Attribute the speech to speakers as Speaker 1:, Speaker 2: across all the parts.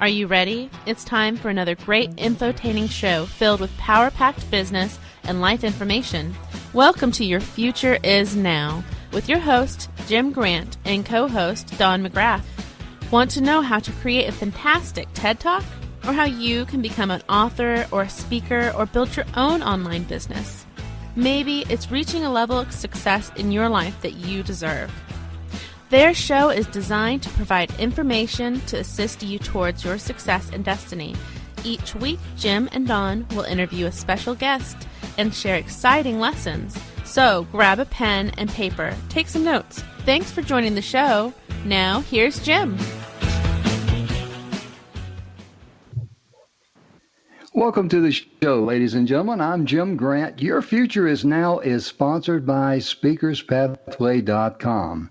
Speaker 1: Are you ready? It's time for another great infotaining show filled with power-packed business and life information. Welcome to Your Future Is Now with your host, Jim Grant, and co-host, Don McGrath. Want to know how to create a fantastic TED Talk? Or how you can become an author or a speaker or build your own online business? Maybe it's reaching a level of success in your life that you deserve. Their show is designed to provide information to assist you towards your success and destiny. Each week, Jim and Don will interview a special guest and share exciting lessons. So grab a pen and paper, take some notes. Thanks for joining the show. Now, here's Jim.
Speaker 2: Welcome to the show, ladies and gentlemen. I'm Jim Grant. Your Future Is Now is sponsored by SpeakersPathway.com.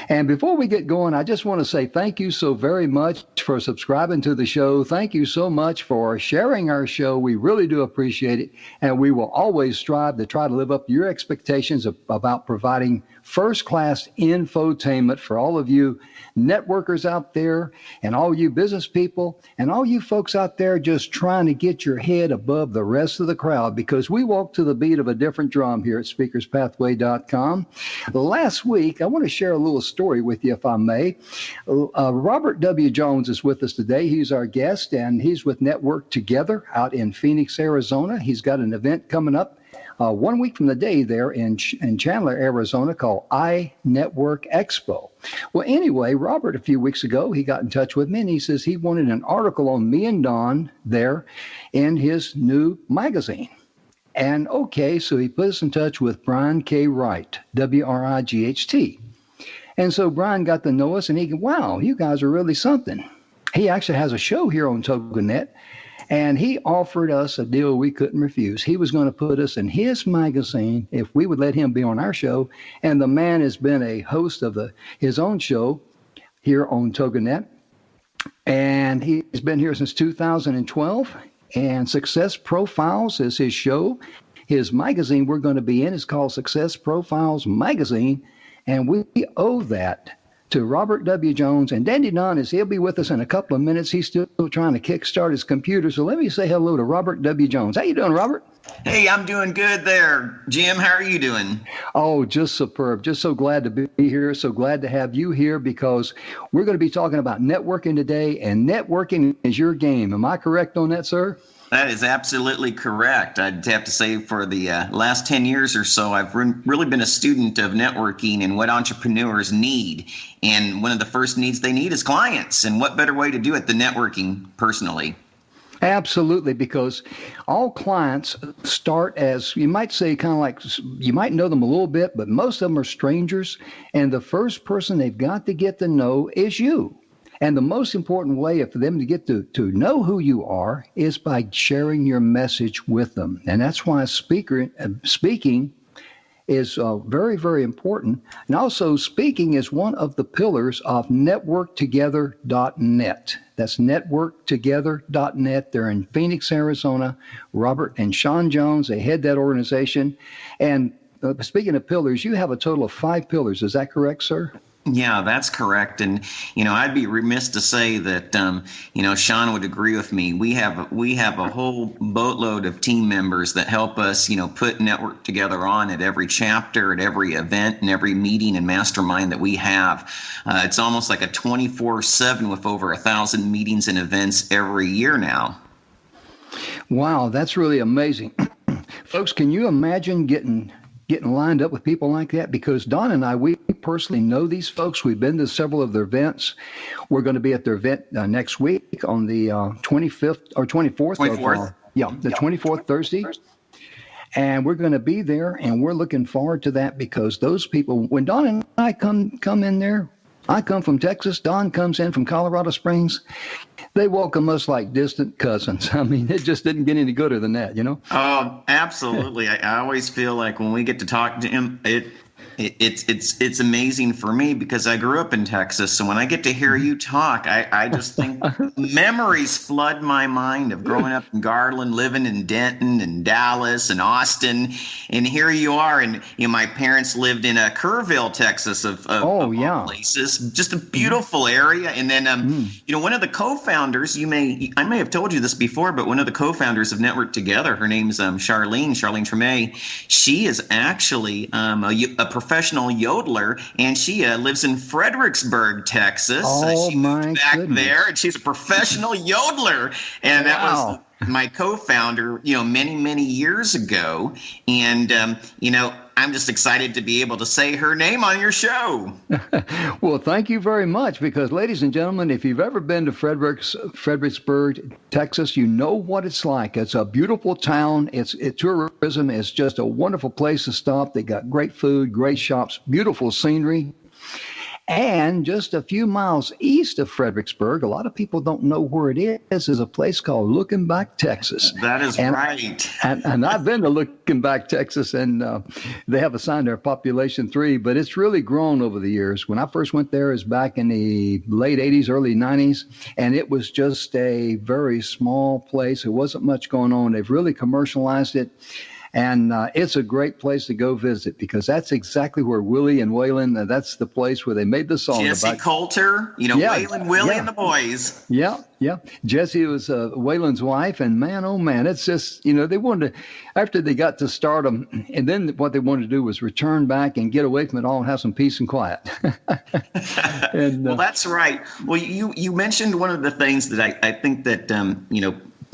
Speaker 2: And before we get going, I just want to say thank you so very much for subscribing to the show. Thank you so much for sharing our show. We really do appreciate it. And we will always strive to try to live up to your expectations about providing first-class infotainment for all of you networkers out there and all you business people and all you folks out there just trying to get your head above the rest of the crowd, because we walk to the beat of a different drum here at SpeakersPathway.com. Last week, I want to share a little story with you, if I may. Robert W. Jones is with us today. He's our guest, and he's with Network Together out in Phoenix, Arizona. He's got an event coming up 1 week from the day there in Chandler, Arizona, called iNetwork Expo. Well, anyway, Robert, a few weeks ago, he got in touch with me, and he says he wanted an article on me and Don there in his new magazine. And okay, so he put us in touch with Brian K. Wright, W-R-I-G-H-T. And so Brian got to know us, and he said, wow, you guys are really something. He actually has a show here on TogoNet. And he offered us a deal we couldn't refuse. He was going to put us in his magazine if we would let him be on our show. And the man has been a host of his own show here on TogoNet. And he's been here since 2012. And Success Profiles is his show. His magazine we're going to be in is called Success Profiles Magazine. And we owe that to Robert W. Jones. And Dandy Don he'll be with us in a couple of minutes. He's still trying to kickstart his computer. So let me say hello to Robert W. Jones. How you doing, Robert?
Speaker 3: Hey, I'm doing good there. Jim, how are you doing?
Speaker 2: Oh, just superb. Just so glad to be here. So glad to have you here, because we're going to be talking about networking today, and networking is your game. Am I correct on that, sir?
Speaker 3: That is absolutely correct. I'd have to say for the last 10 years or so, I've really been a student of networking and what entrepreneurs need. And one of the first needs they need is clients. And what better way to do it than networking personally?
Speaker 2: Absolutely, because all clients start as, you might say, kind of like, you might know them a little bit, but most of them are strangers. And the first person they've got to get to know is you. And the most important way for them to get to know who you are is by sharing your message with them. And that's why speaking is very, very important. And also, speaking is one of the pillars of networktogether.net. That's networktogether.net. They're in Phoenix, Arizona. Robert and Sean Jones, they head that organization. And speaking of pillars, you have a total of 5 pillars. Is that correct, sir?
Speaker 3: Yeah, that's correct. And, I'd be remiss to say that, Sean would agree with me. We have a whole boatload of team members that help us, put Network Together on at every chapter, at every event, and every meeting and mastermind that we have. It's almost like a 24/7 with over 1,000 meetings and events every year now.
Speaker 2: Wow, that's really amazing. Folks, can you imagine getting lined up with people like that? Because Don and I, we personally know these folks. We've been to several of their events. We're going to be at their event next week on the 25th or 24th.
Speaker 3: 24th.
Speaker 2: The 24th Thursday. And we're going to be there, and we're looking forward to that, because those people, when Don and I come in there, I come from Texas, Don comes in from Colorado Springs, they welcome us like distant cousins. I mean, it just didn't get any gooder than that,
Speaker 3: Oh, absolutely. I always feel like when we get to talk to him, It's amazing for me because I grew up in Texas. So when I get to hear you talk, I just think memories flood my mind of growing up in Garland, living in Denton and Dallas and Austin. And here you are. And my parents lived in Kerrville, Texas, of all places. Just a beautiful area. And then, one of the co-founders, I may have told you this before, but one of the co-founders of Network Together, her name's Charlene Tremay. She is actually a professional yodeler, and she lives in Fredericksburg, Texas. She moved back there, and she's a professional yodeler. And that was my co-founder, many, many years ago. And, I'm just excited to be able to say her name on your show.
Speaker 2: Well, thank you very much, because, ladies and gentlemen, if you've ever been to Fredericksburg, Texas, you know what it's like. It's a beautiful town. Tourism is just a wonderful place to stop. They got great food, great shops, beautiful scenery. And just a few miles east of Fredericksburg, a lot of people don't know where it is a place called Looking Back, Texas.
Speaker 3: That is right.
Speaker 2: And I've been to Looking Back, Texas, and they have assigned their population 3, but it's really grown over the years. When I first went there, it was back in the late 80s, early 90s, and it was just a very small place. There wasn't much going on. They've really commercialized it. And it's a great place to go visit, because that's exactly where Willie and Waylon, that's the place where they made the song.
Speaker 3: Jesse Coulter, Waylon, Willie, and the boys.
Speaker 2: Yeah. Jesse was Waylon's wife, and man, oh man, it's just, they wanted to, after they got to stardom, and then what they wanted to do was return back and get away from it all and have some peace and quiet.
Speaker 3: Well, that's right. Well, you mentioned one of the things that I think that,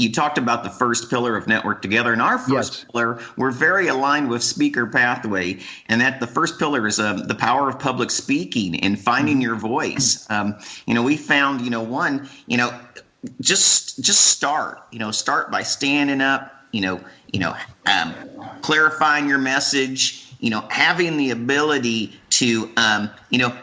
Speaker 3: you talked about the first pillar of Network Together, and our first pillar, we're very aligned with Speaker Pathway, and that the first pillar is the power of public speaking and finding your voice. We found, just start. Start by standing up. Clarifying your message. Having the ability to,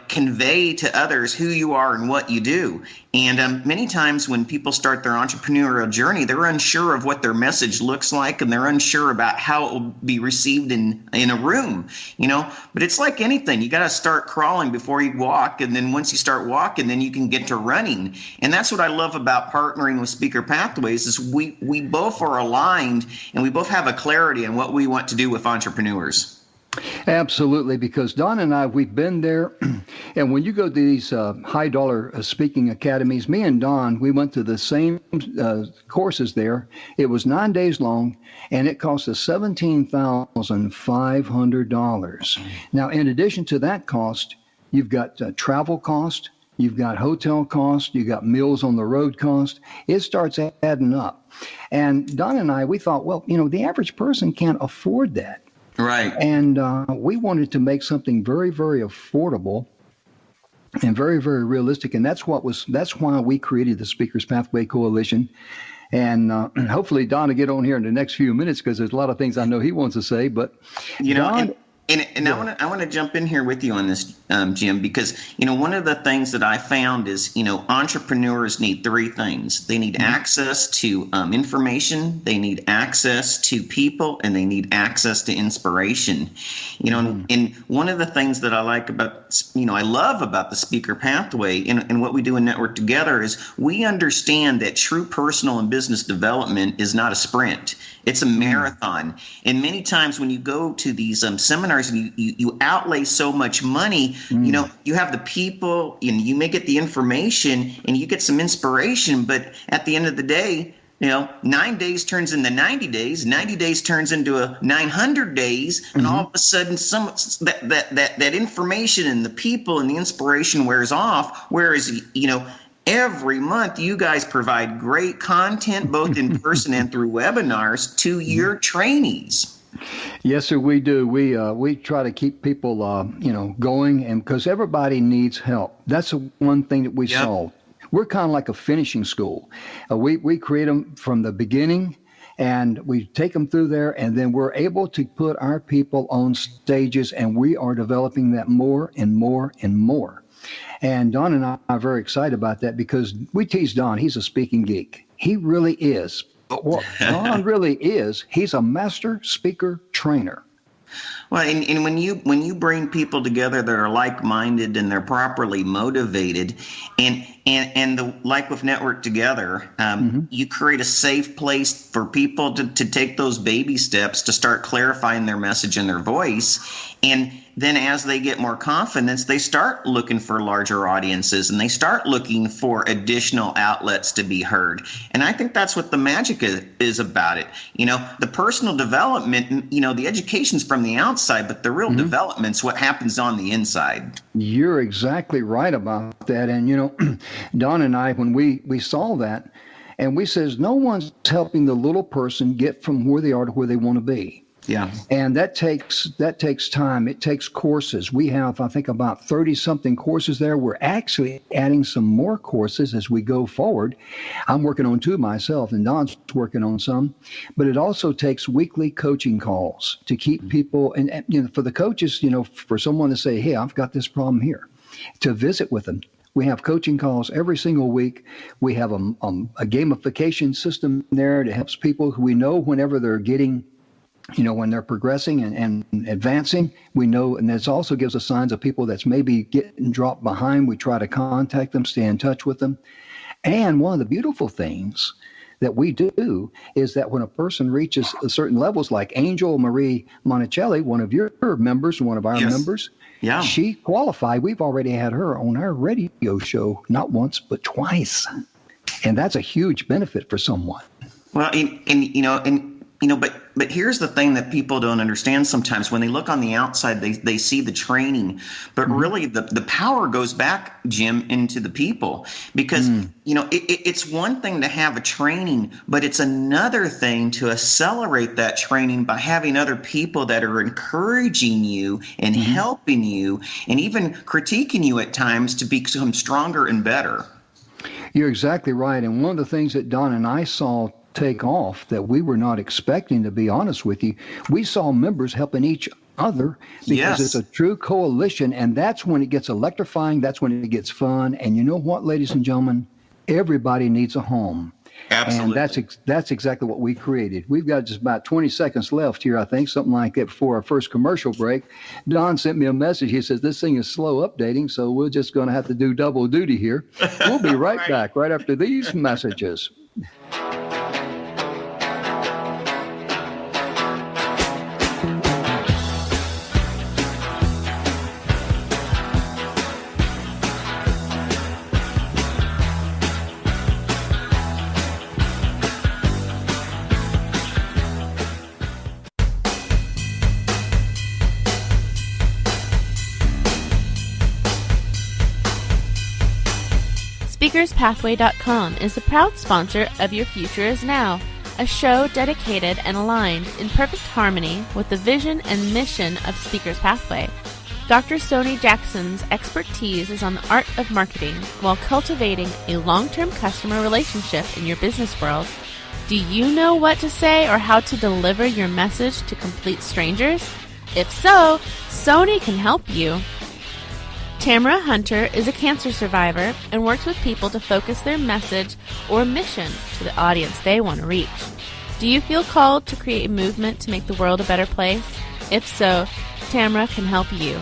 Speaker 3: convey to others who you are and what you do. And many times when people start their entrepreneurial journey, they're unsure of what their message looks like, and they're unsure about how it will be received in a room, But it's like anything. You got to start crawling before you walk, and then once you start walking, then you can get to running. And that's what I love about partnering with Speaker Pathways is we both are aligned, and we both have a clarity on what we want to do with entrepreneurs.
Speaker 2: Absolutely, because Don and I, we've been there, and when you go to these high-dollar speaking academies, me and Don, we went to the same courses there. It was 9 days long, and it cost us $17,500. Now, in addition to that cost, you've got travel cost, you've got hotel cost, you've got meals on the road cost. It starts adding up. And Don and I, we thought, well, the average person can't afford that.
Speaker 3: Right.
Speaker 2: And we wanted to make something very, very affordable and very, very realistic. And that's why we created the Speakers Pathway Coalition. And hopefully Don will get on here in the next few minutes, because there's a lot of things I know he wants to say. But Don,
Speaker 3: And I want to jump in here with you on this, Jim, because, one of the things that I found is, entrepreneurs need 3 things. They need access to information, they need access to people, and they need access to inspiration. And one of the things that I like about, I love about the Speaker Pathway and what we do in Network Together is we understand that true personal and business development is not a sprint. It's a marathon. And many times when you go to these seminars and you outlay so much money, you have the people and you may get the information and you get some inspiration. But at the end of the day, 9 days turns into 90 days, 90 days turns into 900 days. And all of a sudden that information and the people and the inspiration wears off. Whereas, every month, you guys provide great content, both in person and through webinars, to your trainees.
Speaker 2: Yes, sir, we do. We try to keep people, going, and because everybody needs help. That's the one thing that we solve. We're kind of like a finishing school. We create them from the beginning, and we take them through there, and then we're able to put our people on stages, and we are developing that more and more and more. And Don and I are very excited about that, because we tease Don. He's a speaking geek. He really is. But what Don really is, he's a master speaker trainer.
Speaker 3: Well, and when you bring people together that are like-minded and they're properly motivated, and like with Network Together, you create a safe place for people to take those baby steps to start clarifying their message and their voice. And then as they get more confidence, they start looking for larger audiences and they start looking for additional outlets to be heard. And I think that's what the magic is about it. The personal development, the education's from the outside, but the real development's what happens on the inside.
Speaker 2: You're exactly right about that. And, Don and I, when we saw that, and we says, no one's helping the little person get from where they are to where they want to be.
Speaker 3: Yeah.
Speaker 2: And that takes time. It takes courses. We have, I think, about 30-something courses there. We're actually adding some more courses as we go forward. I'm working on 2 myself, and Don's working on some. But it also takes weekly coaching calls to keep people, and for the coaches, for someone to say, hey, I've got this problem here, to visit with them. We have coaching calls every single week. We have a gamification system there that helps people who we know whenever they're getting when they're progressing and advancing, we know, and this also gives us signs of people that's maybe getting dropped behind. We try to contact them, stay in touch with them. And one of the beautiful things that we do is that when a person reaches certain levels, like Angel Marie Monticelli, one of your members, one of our members, she qualified. We've already had her on our radio show, not once, but twice. And that's a huge benefit for someone.
Speaker 3: Well, but here's the thing that people don't understand sometimes. When they look on the outside, they see the training, but really the power goes back, Jim, into the people, because it's one thing to have a training, but it's another thing to accelerate that training by having other people that are encouraging you and helping you and even critiquing you at times to become stronger and better.
Speaker 2: You're exactly right. And one of the things that Don and I saw take off that we were not expecting, to be honest with you, we saw members helping each other because it's a true coalition, and that's when it gets electrifying. That's when it gets fun. And you know what, ladies and gentlemen, everybody needs a home.
Speaker 3: Absolutely.
Speaker 2: And that's exactly what we created. We've got just about 20 seconds left here, I think, something like that, before our first commercial break. Don sent me a message. He says this thing is slow updating, so we're just going to have to do double duty here. We'll be right back right after these messages.
Speaker 1: SpeakersPathway.com is the proud sponsor of Your Future Is Now, a show dedicated and aligned in perfect harmony with the vision and mission of Speakers Pathway. Dr. Sony Jackson's expertise is on the art of marketing while cultivating a long-term customer relationship in your business world. Do you know what to say or how to deliver your message to complete strangers? If so, Sony can help you. Tamara Hunter is a cancer survivor and works with people to focus their message or mission to the audience they want to reach. Do you feel called to create a movement to make the world a better place? If so, Tamara can help you.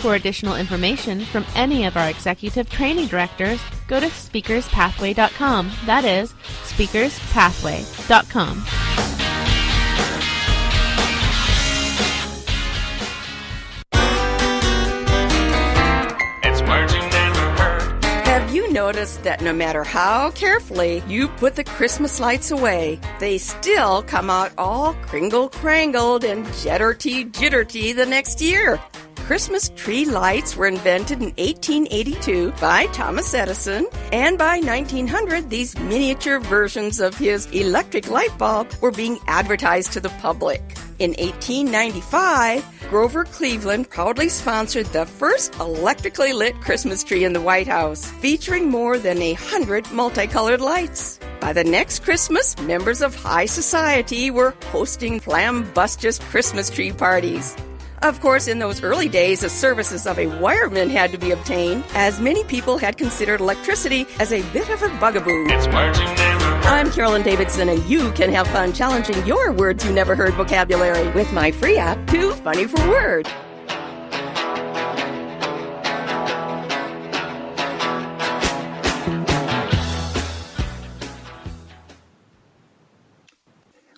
Speaker 1: For additional information from any of our executive training directors, go to speakerspathway.com. That is speakerspathway.com.
Speaker 4: Have you noticed that no matter how carefully you put the Christmas lights away, they still come out all kringle-crangled and jitterty the next year? Christmas tree lights were invented in 1882 by Thomas Edison, and by 1900, these miniature versions of his electric light bulb were being advertised to the public. In 1895, Grover Cleveland proudly sponsored the first electrically lit Christmas tree in the White House, featuring more than 100 multicolored lights. By the next Christmas, members of high society were hosting flambustious Christmas tree parties. Of course, in those early days, the services of a wireman had to be obtained, as many people had considered electricity as a bit of a bugaboo.
Speaker 5: It's words you never heard.
Speaker 4: I'm Carolyn Davidson, and you can have fun challenging your words you never heard vocabulary with my free app, Too Funny for Word.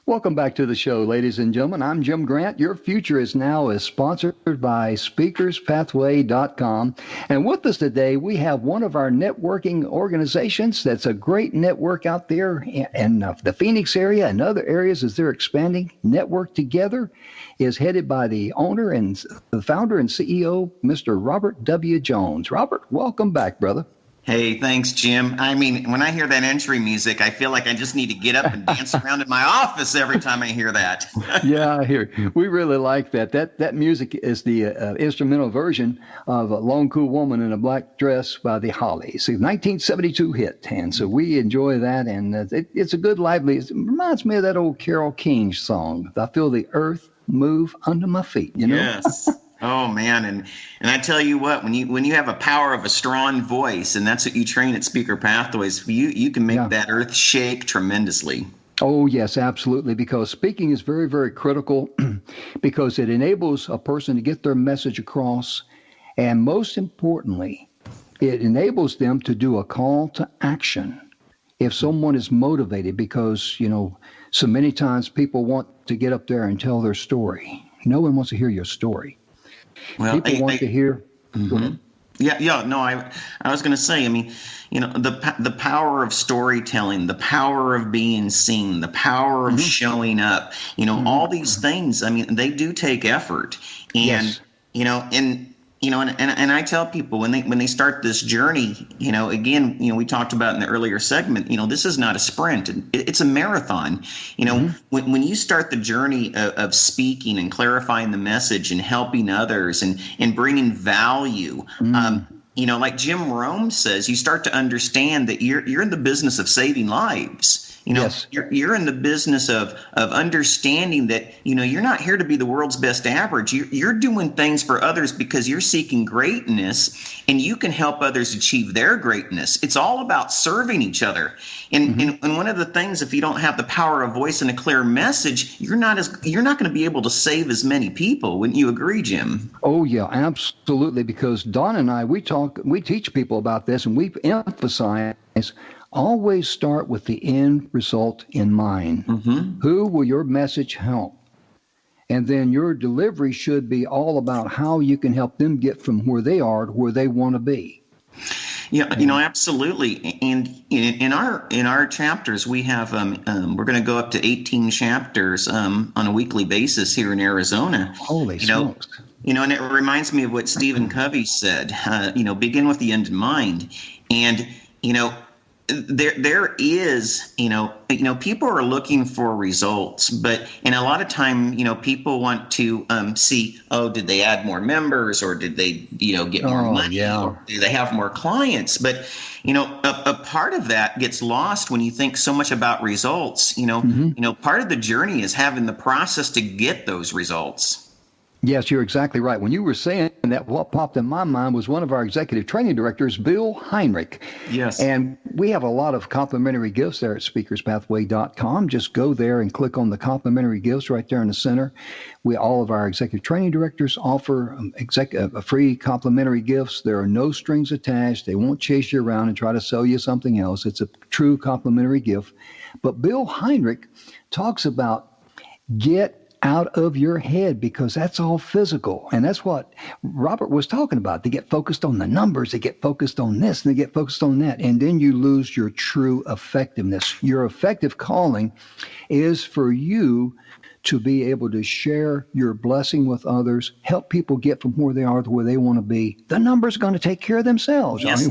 Speaker 2: Welcome back to the show, ladies and gentlemen. I'm Jim Grant. Your Future is Now is sponsored by SpeakersPathway.com. And with us today, we have one of our networking organizations that's a great network out there in the Phoenix area and other areas as they're expanding. Network Together is headed by the owner and the founder and CEO, Mr. Robert W. Jones. Robert, welcome back, brother.
Speaker 3: Hey, thanks, Jim. I mean, when I hear that entry music, I feel like I just need to get up and dance around in my office every time I hear that.
Speaker 2: Yeah, I hear. We really like that. That music is the instrumental version of A Lone Cool Woman in a Black Dress by the Hollies, a 1972 hit. And so we enjoy that, and it's a good, lively, it reminds me of that old Carole King song, I Feel the Earth Move Under My Feet, you know?
Speaker 3: Yes. Oh man, and I tell you what, when you have a power of a strong voice, and that's what you train at Speaker Pathways, you can make that earth shake tremendously.
Speaker 2: Oh yes, absolutely. Because speaking is very, very critical, because it enables a person to get their message across, and most importantly, it enables them to do a call to action. If someone is motivated, because so many times people want to get up there and tell their story. No one wants to hear your story.
Speaker 3: Well,
Speaker 2: people want to hear.
Speaker 3: Mm-hmm. Yeah. No, I was going to say. I mean, the power of storytelling, the power of being seen, the power of showing up. All these things. I mean, they do take effort, and and I tell people when they start this journey, again, we talked about in the earlier segment, this is not a sprint. It's a marathon. When you start the journey of speaking and clarifying the message and helping others and bringing value, like Jim Rome says, you start to understand that you're in the business of saving lives.
Speaker 2: Yes.
Speaker 3: You're in the business of understanding that, you're not here to be the world's best average. You're doing things for others because you're seeking greatness, and you can help others achieve their greatness. It's all about serving each other. And one of the things, if you don't have the power of voice and a clear message, you're not going to be able to save as many people. Wouldn't you agree, Jim?
Speaker 2: Oh yeah, absolutely. Because Don and I, we teach people about this, and we emphasize always start with the end result in mind. Who will your message help? And then your delivery should be all about how you can help them get from where they are to where they want to be.
Speaker 3: Yeah, absolutely. And in our chapters, we have we're going to go up to 18 chapters on a weekly basis here in Arizona.
Speaker 2: Holy smokes.
Speaker 3: And it reminds me of what Stephen Covey said. Begin with the end in mind. And there is, people are looking for results, and a lot of time, people want to see, did they add more members, or did they, get more money, or do they have more clients? But, a part of that gets lost when you think so much about results. Part of the journey is having the process to get those results.
Speaker 2: Yes, you're exactly right. When you were saying that, what popped in my mind was one of our executive training directors, Bill Heinrich.
Speaker 3: Yes.
Speaker 2: And we have a lot of complimentary gifts there at SpeakersPathway.com. Just go there and click on the complimentary gifts right there in the center. All of our executive training directors offer free complimentary gifts. There are no strings attached. They won't chase you around and try to sell you something else. It's a true complimentary gift. But Bill Heinrich talks about get out of your head, because that's all physical. And that's what Robert was talking about. They get focused on the numbers, they get focused on this, and they get focused on that. And then you lose your true effectiveness. Your effective calling is for you to be able to share your blessing with others, help people get from where they are to where they want to be. The numbers are going to take care of themselves.
Speaker 3: Yes,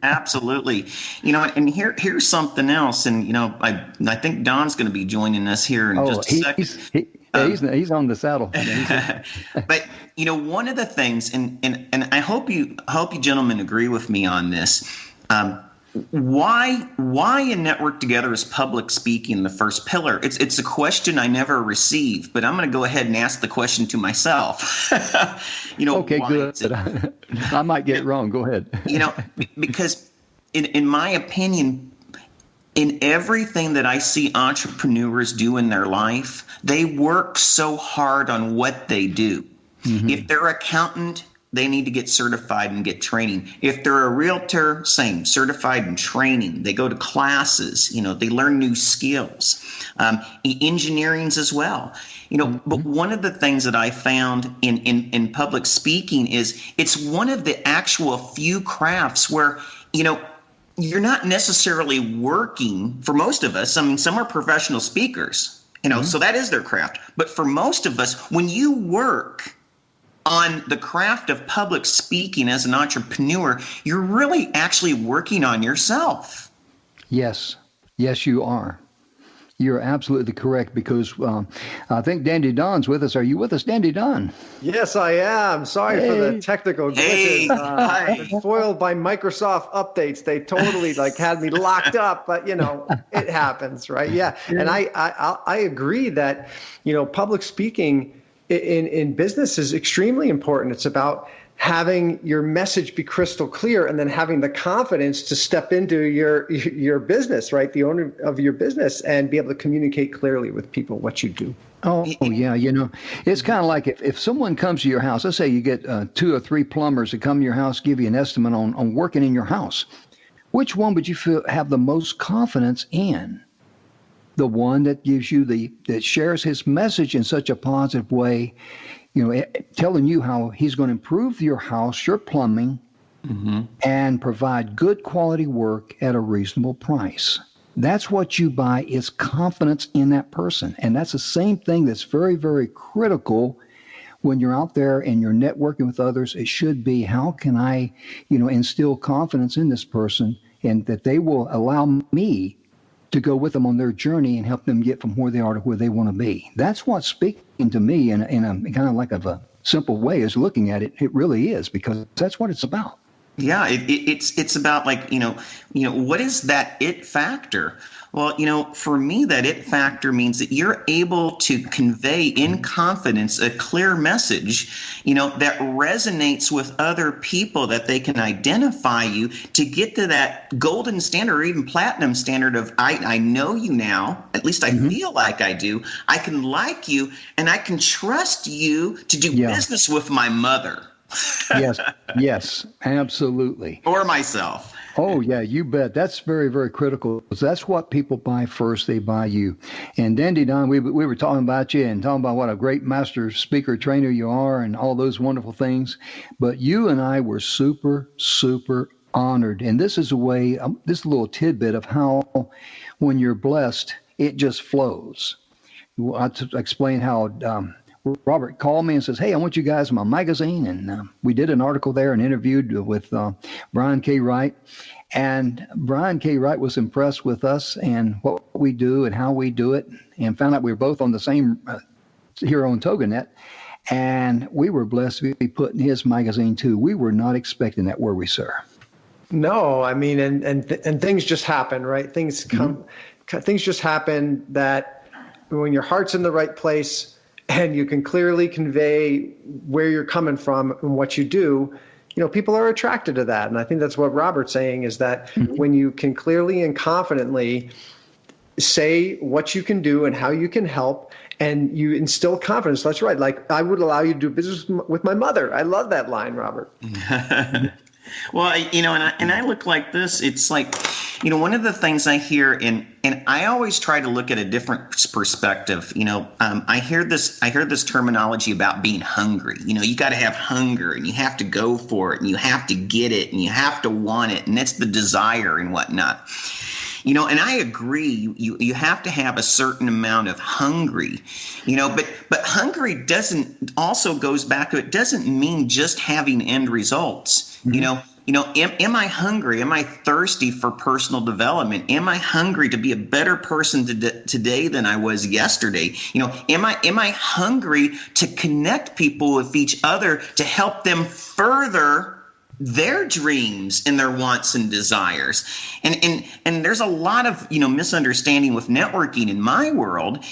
Speaker 3: absolutely. And here's something else. And, I think Don's going to be joining us here in just a second.
Speaker 2: He's on the saddle.
Speaker 3: But one of the things, and I hope you gentlemen agree with me on this. why in Network Together is public speaking the first pillar? It's a question I never received, but I'm going to go ahead and ask the question to myself.
Speaker 2: Okay, good. I might get it wrong. Go ahead.
Speaker 3: Because in my opinion, in everything that I see entrepreneurs do in their life, they work so hard on what they do. Mm-hmm. If they're an accountant, they need to get certified and get training. If they're a realtor, same, certified and training. They go to classes, they learn new skills. Engineering's as well. But one of the things that I found in public speaking is it's one of the actual few crafts where, you're not necessarily working for most of us. I mean, some are professional speakers, so that is their craft. But for most of us, when you work on the craft of public speaking as an entrepreneur, you're really actually working on yourself.
Speaker 2: Yes, you are. You're absolutely correct because I think Dandy Don's with us. Are you with us, Dandy Don?
Speaker 5: Yes, I am. Sorry for the technical glitches. I'm foiled by Microsoft updates. They totally had me locked up, but it happens, right? Yeah. And I agree that, public speaking in business is extremely important. It's about having your message be crystal clear and then having the confidence to step into your business, right? The owner of your business, and be able to communicate clearly with people what you do.
Speaker 2: Oh yeah. It's kind of like if someone comes to your house, let's say you get 2 or 3 plumbers to come to your house, give you an estimate on working in your house. Which one would you have the most confidence in? The one that gives you that shares his message in such a positive way, telling you how he's going to improve your house, your plumbing, and provide good quality work at a reasonable price. That's what you buy, is confidence in that person. And that's the same thing that's very, very critical when you're out there and you're networking with others. It should be, how can I, instill confidence in this person and that they will allow me to go with them on their journey and help them get from where they are to where they want to be. That's what's speaking to me in a kind of like a simple way is looking at it. It really is, because that's what it's about.
Speaker 3: Yeah, it's about what is that it factor? Well, for me, that it factor means that you're able to convey in confidence a clear message, that resonates with other people, that they can identify you to get to that golden standard or even platinum standard of I know you now, at least I feel like I do. I can like you and I can trust you to do business with my mother.
Speaker 2: Yes, absolutely.
Speaker 3: Or myself.
Speaker 2: Oh, yeah, you bet. That's very, very critical. That's what people buy first. They buy you. And Dandy Don, we were talking about you and talking about what a great master speaker trainer you are and all those wonderful things. But you and I were super, super honored. And this is a way, this little tidbit of how when you're blessed, it just flows. I'll explain how Robert called me and says, hey, I want you guys in my magazine. And we did an article there and interviewed with Brian K. Wright. And Brian K. Wright was impressed with us and what we do and how we do it, and found out we were both on the same here on TogaNet. And we were blessed to be put in his magazine, too. We were not expecting that, were we, sir?
Speaker 5: No, I mean, and things just happen, right? Things just happen that when your heart's in the right place, and you can clearly convey where you're coming from and what you do, people are attracted to that. And I think that's what Robert's saying, is that when you can clearly and confidently say what you can do and how you can help, and you instill confidence. That's right. Like, I would allow you to do business with my mother. I love that line, Robert.
Speaker 3: Well, and I look like this. It's like, one of the things I hear, and I always try to look at a different perspective. I hear this terminology about being hungry. You got to have hunger, and you have to go for it, and you have to get it, and you have to want it, and that's the desire and whatnot. And I agree, you have to have a certain amount of hungry, but hungry also goes back to, it doesn't mean just having end results. Am I hungry? Am I thirsty for personal development? Am I hungry to be a better person today than I was yesterday? Am I hungry to connect people with each other to help them further their dreams and their wants and desires. And there's a lot of, misunderstanding with networking in my world.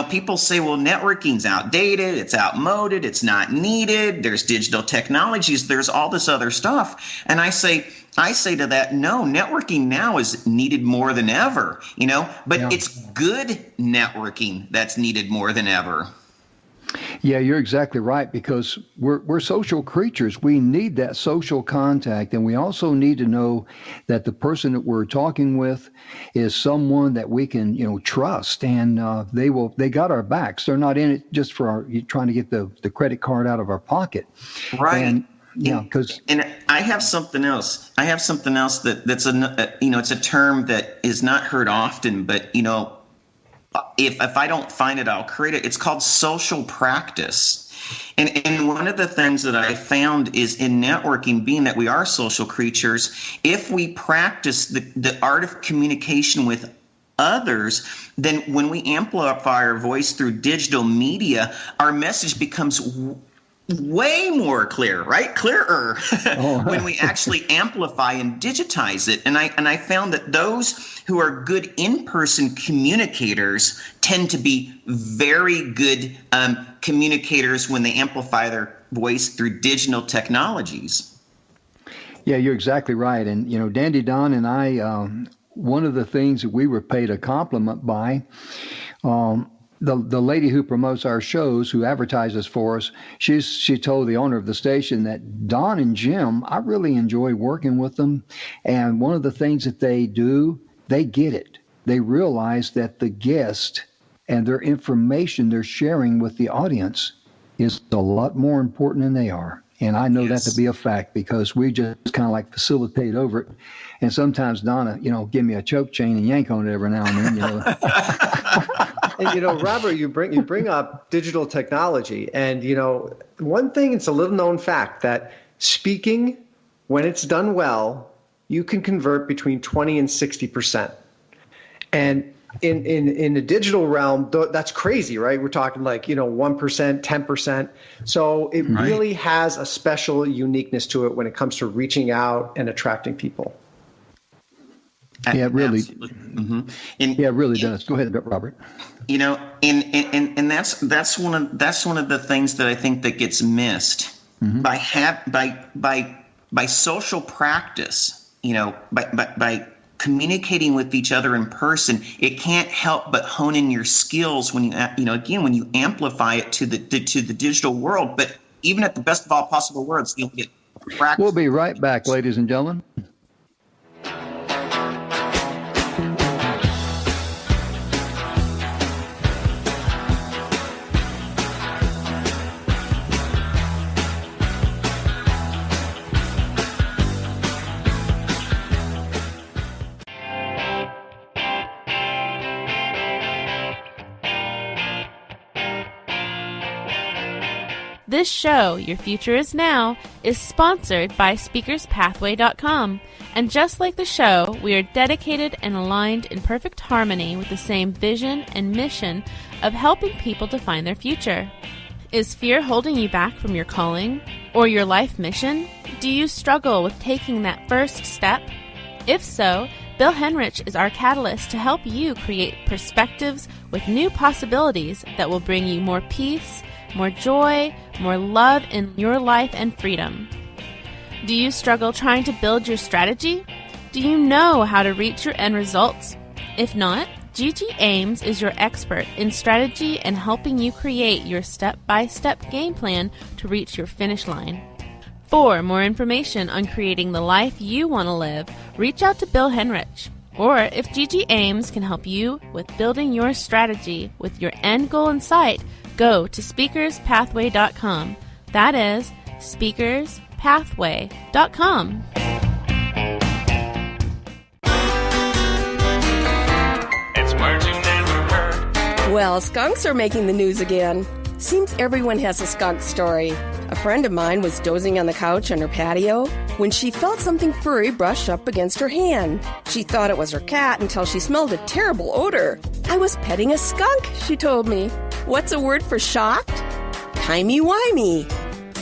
Speaker 3: People say, well, networking's outdated, it's outmoded, it's not needed, there's digital technologies, there's all this other stuff. And I say to that, no, networking now is needed more than ever, but it's good networking that's needed more than ever.
Speaker 2: Yeah, you're exactly right, because we're social creatures. We need that social contact, and we also need to know that the person that we're talking with is someone that we can, trust, and they got our backs. They're not in it just for trying to get the credit card out of our pocket. Right. And,
Speaker 3: and I have something else. that's it's a term that is not heard often, but if I don't find it, I'll create it. It's called social practice. And one of the things that I found is in networking, being that we are social creatures, if we practice the art of communication with others, then when we amplify our voice through digital media, our message becomes way more clear, right? Clearer when we actually amplify and digitize it. And I found that those who are good in-person communicators tend to be very good communicators when they amplify their voice through digital technologies.
Speaker 2: Yeah, you're exactly right. And, Dandy Don and I, one of the things that we were paid a compliment by, the lady who promotes our shows, who advertises for us, she told the owner of the station that Don and Jim, I really enjoy working with them. And one of the things that they do, they get it. They realize that the guest and their information they're sharing with the audience is a lot more important than they are. And I know that to be a fact, because we just kind of like facilitate over it. And sometimes Donna, give me a choke chain and yank on it every now and then,
Speaker 5: And Robert, you bring up digital technology, and one thing, it's a little known fact that speaking, when it's done well, you can convert between 20 and 60%. And in the digital realm, that's crazy, right? We're talking 1%, 10%. So it really has a special uniqueness to it when it comes to reaching out and attracting people.
Speaker 2: Yeah, it really. Mm-hmm. It really does. Go ahead, Robert.
Speaker 3: And that's one of the things that I think that gets missed by social practice. By communicating with each other in person, it can't help but hone in your skills when when you amplify it to the digital world. But even at the best of all possible worlds, you'll get practice.
Speaker 2: We'll be right back, ladies and gentlemen.
Speaker 1: This show, Your Future Is Now, is sponsored by SpeakersPathway.com. And just like the show, we are dedicated and aligned in perfect harmony with the same vision and mission of helping people to find their future. Is fear holding you back from your calling or your life mission? Do you struggle with taking that first step? If so, Bill Henrich is our catalyst to help you create perspectives with new possibilities that will bring you more peace, more joy, more love in your life and freedom. Do you struggle trying to build your strategy? Do you know how to reach your end results? If not, Gigi Ames is your expert in strategy and helping you create your step-by-step game plan to reach your finish line. For more information on creating the life you want to live, reach out to Bill Henrich. Or if Gigi Ames can help you with building your strategy with your end goal in sight, go to SpeakersPathway.com. That is SpeakersPathway.com.
Speaker 6: It's words you never heard.
Speaker 4: Well, skunks are making the news again. Seems everyone has a skunk story. A friend of mine was dozing on the couch on her patio when she felt something furry brush up against her hand. She thought it was her cat until she smelled a terrible odor. I was petting a skunk, she told me. What's a word for shocked? Timey-wimey.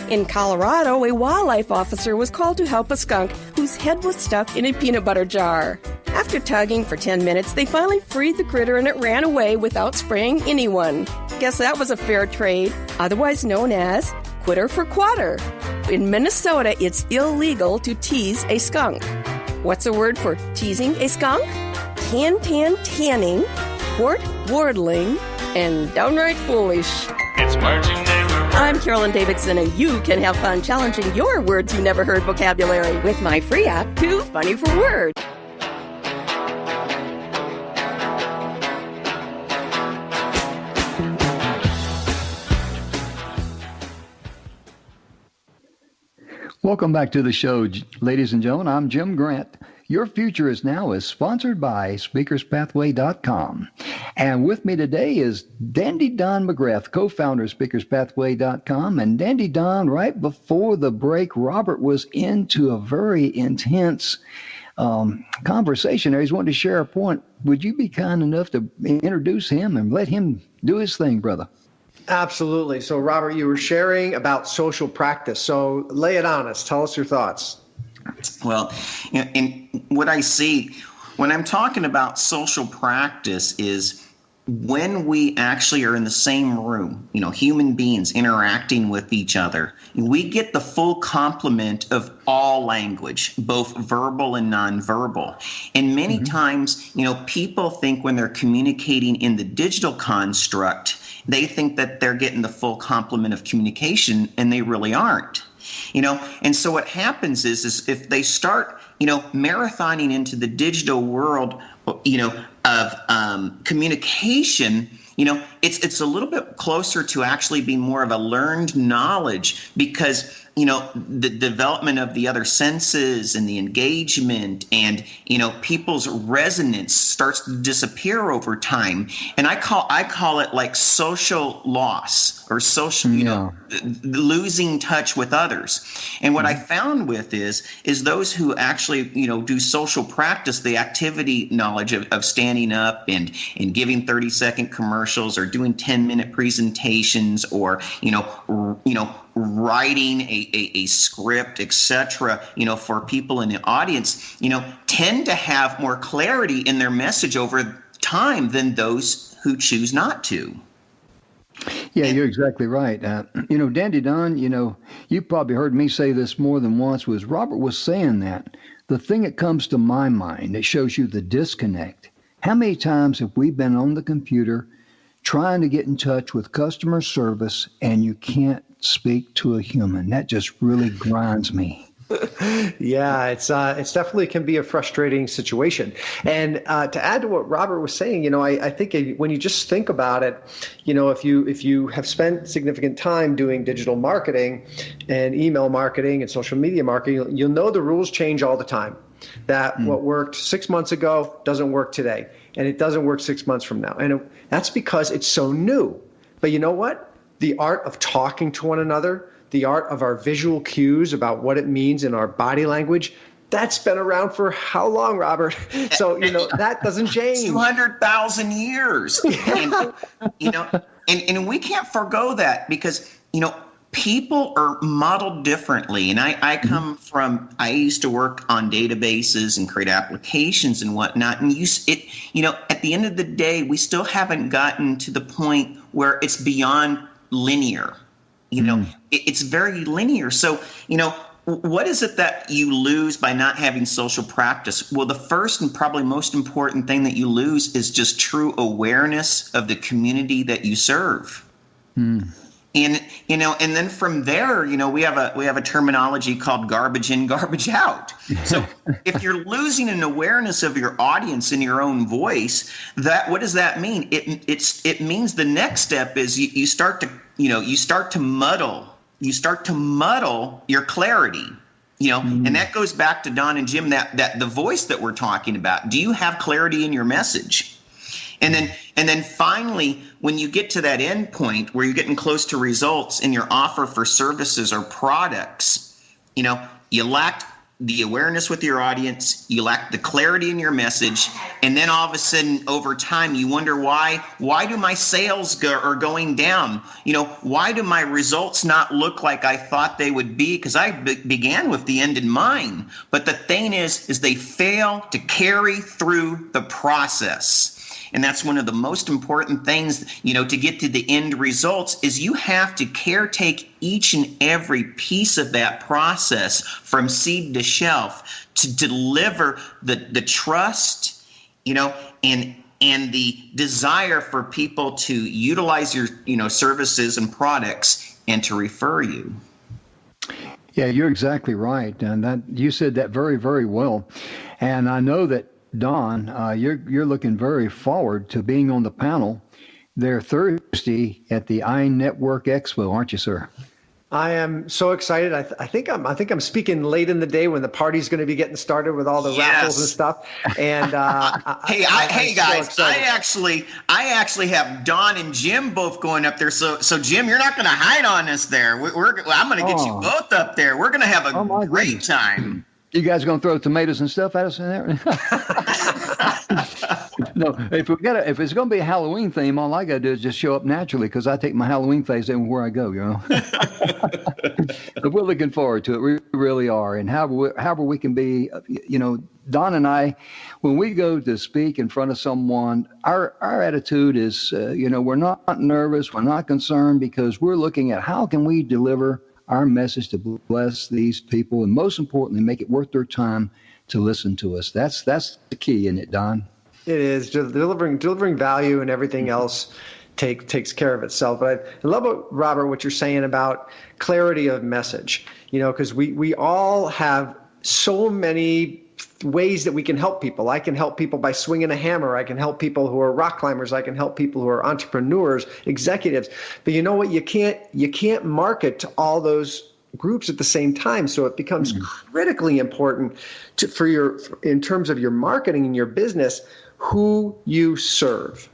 Speaker 4: In Colorado, a wildlife officer was called to help a skunk whose head was stuck in a peanut butter jar. After tugging for 10 minutes, they finally freed the critter and it ran away without spraying anyone. Guess that was a fair trade, otherwise known as quitter for quatter. In Minnesota, it's illegal to tease a skunk. What's a word for teasing a skunk? Tanning, wardling, and downright foolish.
Speaker 6: It's words you never heard.
Speaker 4: I'm Carolyn Davidson, and you can have fun challenging your words you never heard vocabulary with my free app, Too Funny for Words.
Speaker 2: Welcome back to the show, ladies and gentlemen. I'm Jim Grant. Your Future is Now is sponsored by SpeakersPathway.com. And with me today is Dandy Don McGrath, co-founder of SpeakersPathway.com. And Dandy Don, right before the break, Robert was into a very intense conversation there. He's wanting to share a point. Would you be kind enough to introduce him and let him do his thing, brother?
Speaker 5: Absolutely. So, Robert, you were sharing about social practice. So lay it on us. Tell us your thoughts.
Speaker 3: Well, in what I see when I'm talking about social practice is when we actually are in the same room, human beings interacting with each other, we get the full complement of all language, both verbal and nonverbal. And many times, people think when they're communicating in the digital construct, they think that they're getting the full complement of communication, and they really aren't. And so what happens is if they start, marathoning into the digital world, of communication, it's a little bit closer to actually being more of a learned knowledge because, the development of the other senses and the engagement and, people's resonance starts to disappear over time. And I call it like social loss or social, losing touch with others. And what I found with is those who actually, do social practice, the activity knowledge of standing up and giving 30-second commercials or doing 10-minute presentations or, writing a script, etc., for people in the audience, tend to have more clarity in their message over time than those who choose not to.
Speaker 2: Yeah, you're exactly right. Dandy Don, you've probably heard me say this more than once, was Robert was saying that. The thing that comes to my mind that shows you the disconnect, how many times have we been on the computer trying to get in touch with customer service and you can't speak to a human? That just really grinds me.
Speaker 5: Yeah, it's definitely can be a frustrating situation. And to add to what Robert was saying, I think when you just think about it, if you have spent significant time doing digital marketing and email marketing and social media marketing, you'll know the rules change all the time. That what worked 6 months ago doesn't work today, and it doesn't work 6 months from now. And that's because it's so new. But you know what? The art of talking to one another, the art of our visual cues about what it means in our body language, that's been around for how long, Robert? So, that doesn't change.
Speaker 3: 200,000 years. And we can't forgo that because, people are modeled differently. And I used to work on databases and create applications and whatnot. And at the end of the day, we still haven't gotten to the point where it's beyond linear. It's very linear. So, what is it that you lose by not having social practice? Well, the first and probably most important thing that you lose is just true awareness of the community that you serve. And then from there, we have a terminology called garbage in, garbage out. So if you're losing an awareness of your audience in your own voice, what does that mean? It means the next step is you start to muddle your clarity. And that goes back to Don and Jim, that the voice that we're talking about. Do you have clarity in your message? And then finally, when you get to that end point where you're getting close to results in your offer for services or products, you lacked the awareness with your audience, you lack the clarity in your message, and then all of a sudden over time you wonder why do my sales are going down? Why do my results not look like I thought they would be? Because I began with the end in mind. But the thing is they fail to carry through the process. And that's one of the most important things, to get to the end results, is you have to caretake each and every piece of that process from seed to shelf to deliver the trust, and the desire for people to utilize your, services and products and to refer you.
Speaker 2: Yeah, you're exactly right. And that you said that very, very well. And I know that, Don, you're looking very forward to being on the panel there Thursday at the iNetwork Expo, aren't you, sir?
Speaker 5: I am so excited. I think I'm speaking late in the day when the party's going to be getting started with all the raffles and stuff. And
Speaker 3: hey guys, I actually have Don and Jim both going up there. So Jim, you're not going to hide on us there. I'm going to get you both up there. We're going to have a great time.
Speaker 2: You guys going to throw tomatoes and stuff at us in there? No, if it's going to be a Halloween theme, all I got to do is just show up naturally, because I take my Halloween face everywhere I go, But we're looking forward to it. We really are. And however we can be, Don and I, when we go to speak in front of someone, our attitude is, we're not nervous, we're not concerned, because we're looking at how can we deliver our message to bless these people, and most importantly, make it worth their time to listen to us. That's the key, isn't it, Don?
Speaker 5: It is. Delivering value, and everything else takes care of itself. But I love, Robert, what you're saying about clarity of message, because we all have so many ways that we can help people. I can help people by swinging a hammer. I can help people who are rock climbers. I can help people who are entrepreneurs, executives. But you know what? You can't market to all those groups at the same time. So it becomes critically important in terms of your marketing and your business, who you serve.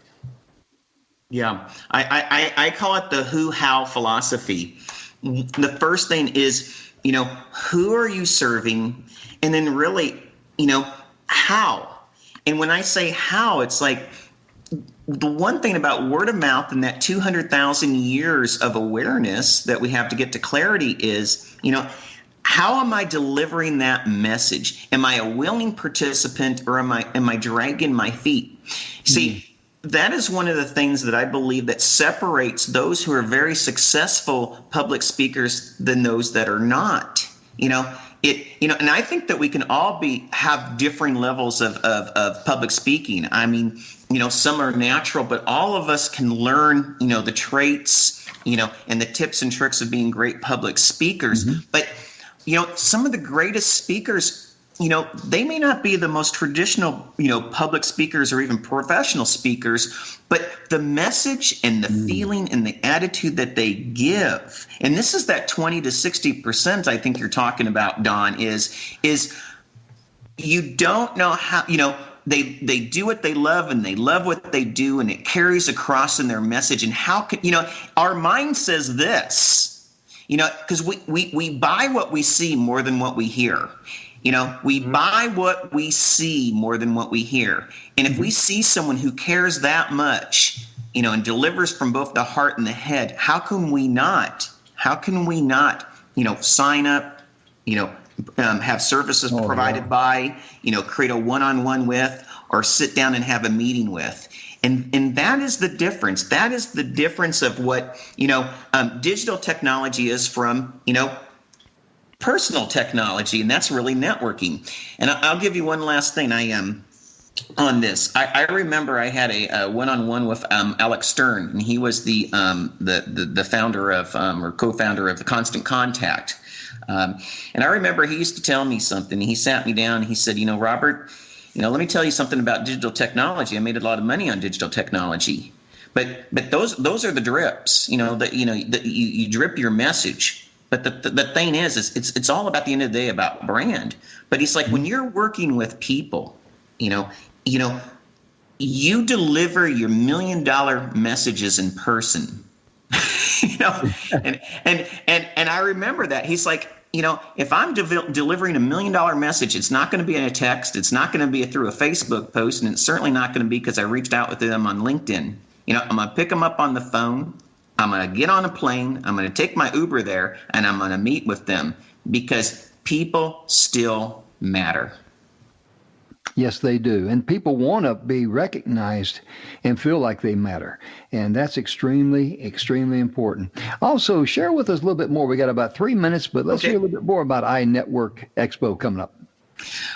Speaker 3: Yeah, I call it the who-how philosophy. The first thing is, who are you serving? And then really, how? And when I say how, it's like the one thing about word of mouth and that 200,000 years of awareness that we have to get to clarity is, how am I delivering that message? Am I a willing participant, or am I dragging my feet? See, that is one of the things that I believe that separates those who are very successful public speakers than those that are not. And I think that we can all have differing levels of public speaking. I mean, some are natural, but all of us can learn, the traits, and the tips and tricks of being great public speakers. But, some of the greatest speakers, they may not be the most traditional, public speakers or even professional speakers, but the message and the feeling and the attitude that they give, and this is that 20 to 60% I think you're talking about, Don, is you don't know how, they do what they love, and they love what they do, and it carries across in their message. And how can, our mind says this, because we buy what we see more than what we hear. We buy what we see more than what we hear. And if we see someone who cares that much, and delivers from both the heart and the head, how can we not, sign up, have services provided by, create a one-on-one with, or sit down and have a meeting with. And that is the difference. That is the difference of what, digital technology is from, personal technology, and that's really networking. And I'll give you one last thing. On this, I remember I had a one-on-one with Alex Stern, and he was the founder of or co-founder of the Constant Contact. And I remember he used to tell me something. He sat me down and he said, Robert, let me tell you something about digital technology. I made a lot of money on digital technology, but those are the drips. You drip your message. But the thing is it's all about, the end of the day, about brand. But he's like, when you're working with people, you deliver your $1 million messages in person. And I remember that. He's like, if I'm delivering $1 million message, it's not going to be in a text. It's not going to be through a Facebook post, and it's certainly not going to be because I reached out with them on LinkedIn. I'm going to pick them up on the phone. I'm going to get on a plane. I'm going to take my Uber there, and I'm going to meet with them because people still matter.
Speaker 2: Yes, they do. And people want to be recognized and feel like they matter. And that's extremely, extremely important. Also, share with us a little bit more. We got about 3 minutes, but let's hear a little bit more about iNetwork Expo coming up.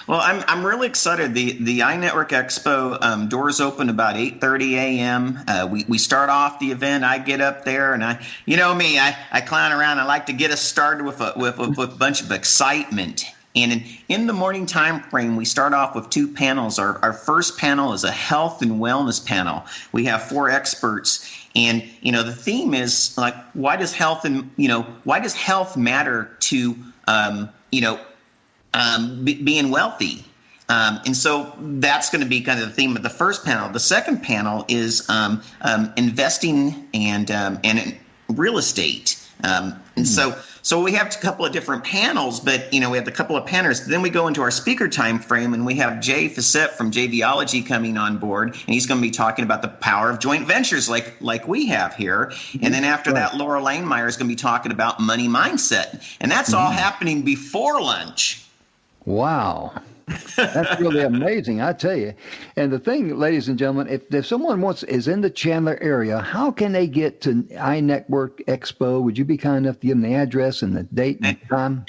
Speaker 3: Well, I'm really excited. The iNetwork Expo doors open about 8:30 a.m. We start off the event. I get up there and I clown around. I like to get us started with a bunch of excitement. And in the morning time frame, we start off with 2 panels. Our first panel is a health and wellness panel. We have 4 experts, and the theme is like, why does health matter to being wealthy? And so that's going to be kind of the theme of the first panel. The second panel is investing and in real estate. And so we have a couple of different panels, but we have a couple of panelists. Then we go into our speaker time frame, and we have Jay Facette from JVology coming on board, and he's going to be talking about the power of joint ventures like we have here. And then after that, Laura Langmeyer is going to be talking about money mindset, and that's all happening before lunch.
Speaker 2: Wow. That's really amazing, I tell you. And the thing, ladies and gentlemen, if someone is in the Chandler area, how can they get to iNetwork Expo? Would you be kind enough to give them the address and the date and time?